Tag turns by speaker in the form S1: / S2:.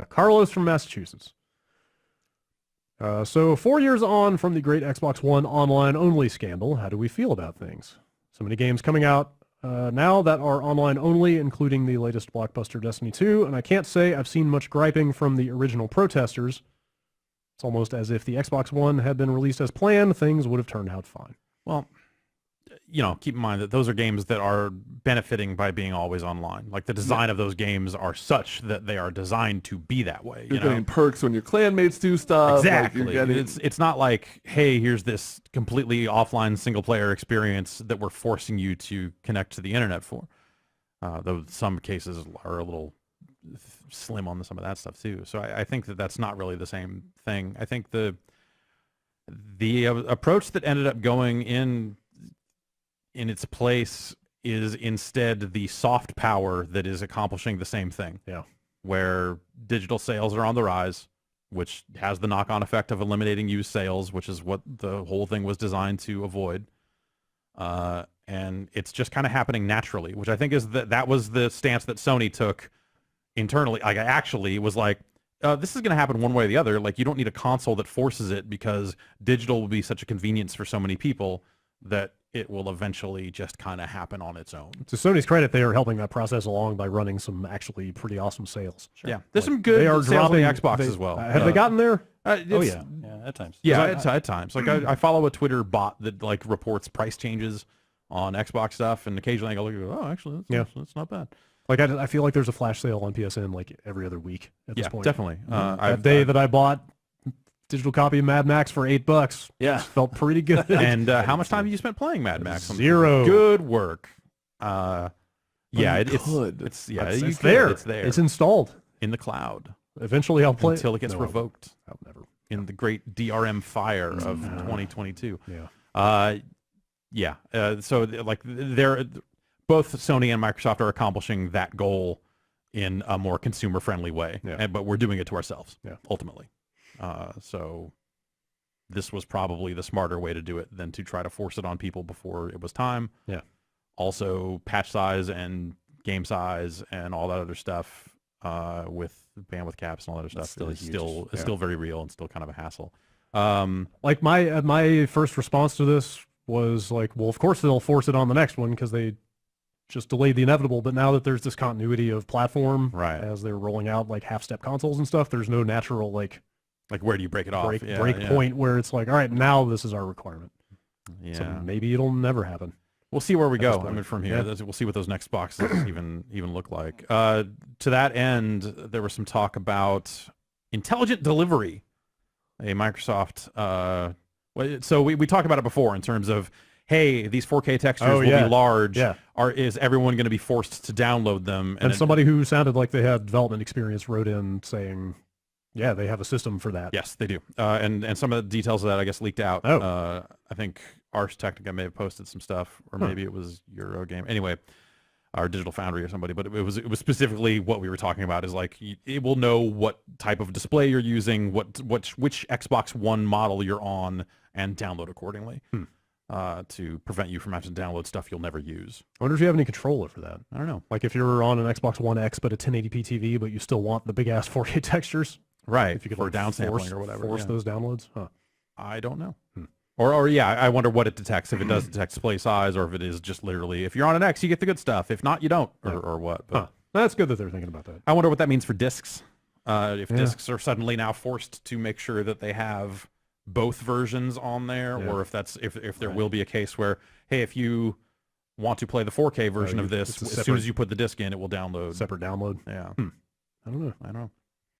S1: Carlos from Massachusetts. So 4 years on from the great Xbox One online-only scandal, how do we feel about things? So many games coming out now that are online-only, including the latest blockbuster Destiny 2, and I can't say I've seen much griping from the original protesters. It's almost as if the Xbox One had been released as planned, things would have turned out fine.
S2: Well, keep in mind that those are games that are benefiting by being always online. Like the design of those games are such that they are designed to be that way.
S3: You're getting perks when your clanmates do stuff.
S2: Exactly.
S3: Like
S2: It's not like, hey, here's this completely offline single-player experience that we're forcing you to connect to the internet for. Though some cases are a little slim on some of that stuff too. So I think that that's not really the same thing. I think the approach that ended up going in its place is instead the soft power that is accomplishing the same thing.
S1: Yeah.
S2: Where digital sales are on the rise, which has the knock-on effect of eliminating used sales, which is what the whole thing was designed to avoid. And it's just kind of happening naturally, which I think is that was the stance that Sony took internally. Like, I actually was like, this is going to happen one way or the other. Like, you don't need a console that forces it because digital will be such a convenience for so many people that it will eventually just kind of happen on its own.
S1: To Sony's credit, they are helping that process along by running some actually pretty awesome sales.
S2: Sure. Yeah, there's some good sales on the Xbox as well.
S1: Have they gotten there?
S4: Yeah, at times.
S2: Yeah, at times. Like I follow a Twitter bot that like reports price changes on Xbox stuff, and occasionally I go look and go, oh, actually, that's not bad.
S1: Like I feel like there's a flash sale on PSN like every other week at this point.
S2: Definitely.
S1: That day that I bought digital copy of Mad Max for $8.
S4: Yeah,
S1: felt pretty good.
S2: And how much time have you spent playing Mad Max?
S1: Zero.
S2: Good work. It's there. It's there.
S1: It's installed
S2: in the cloud.
S1: Eventually, I'll play
S2: until it gets revoked.
S1: I'll never.
S2: In the great DRM fire of 2022.
S1: Yeah.
S2: So like they're both Sony and Microsoft are accomplishing that goal in a more consumer-friendly way.
S1: Yeah.
S2: But we're doing it to ourselves.
S1: Yeah.
S2: Ultimately. So this was probably the smarter way to do it than to try to force it on people before it was time.
S1: Yeah.
S2: Also, patch size and game size and all that other stuff with bandwidth caps and all that other stuff is still very real and still kind of a hassle.
S1: Like my first response to this was like, well, of course they'll force it on the next one because they just delayed the inevitable. But now that there's this continuity of platform,
S2: right,
S1: as they're rolling out like half-step consoles and stuff, there's no natural like
S2: where do you break it off?
S1: Break point where it's like, all right, now this is our requirement.
S2: Yeah.
S1: So maybe it'll never happen.
S2: We'll see where we go. I mean, from here, we'll see what those next boxes even look like. To that end, there was some talk about intelligent delivery. A Microsoft. So we talked about it before in terms of, hey, these 4K textures will be large.
S1: Yeah.
S2: Is everyone going to be forced to download them?
S1: And somebody who sounded like they had development experience wrote in saying, yeah, they have a system for that.
S2: Yes, they do. And some of the details of that, I guess, leaked out. I think Ars Technica may have posted some stuff, or maybe it was Eurogame. Anyway, our Digital Foundry or somebody, but it was specifically what we were talking about. Is like it will know what type of display you're using, which Xbox One model you're on, and download accordingly to prevent you from having to download stuff you'll never use.
S1: I wonder if you have any control over that.
S2: I don't know.
S1: Like if you're on an Xbox One X but a 1080p TV, but you still want the big ass 4K textures.
S2: Right,
S1: if you could
S2: for downsampling or whatever.
S1: Force those downloads? Huh.
S2: I don't know. Or I wonder what it detects, if it does detect display size, or if it is just literally, if you're on an X, you get the good stuff. If not, you don't, or what. But
S1: that's good that they're thinking about that.
S2: I wonder what that means for discs. If discs are suddenly now forced to make sure that they have both versions on there, or if there will be a case where, hey, if you want to play the 4K version of this, as soon as you put the disc in, it will download.
S1: Separate download?
S2: Yeah.
S1: I don't know.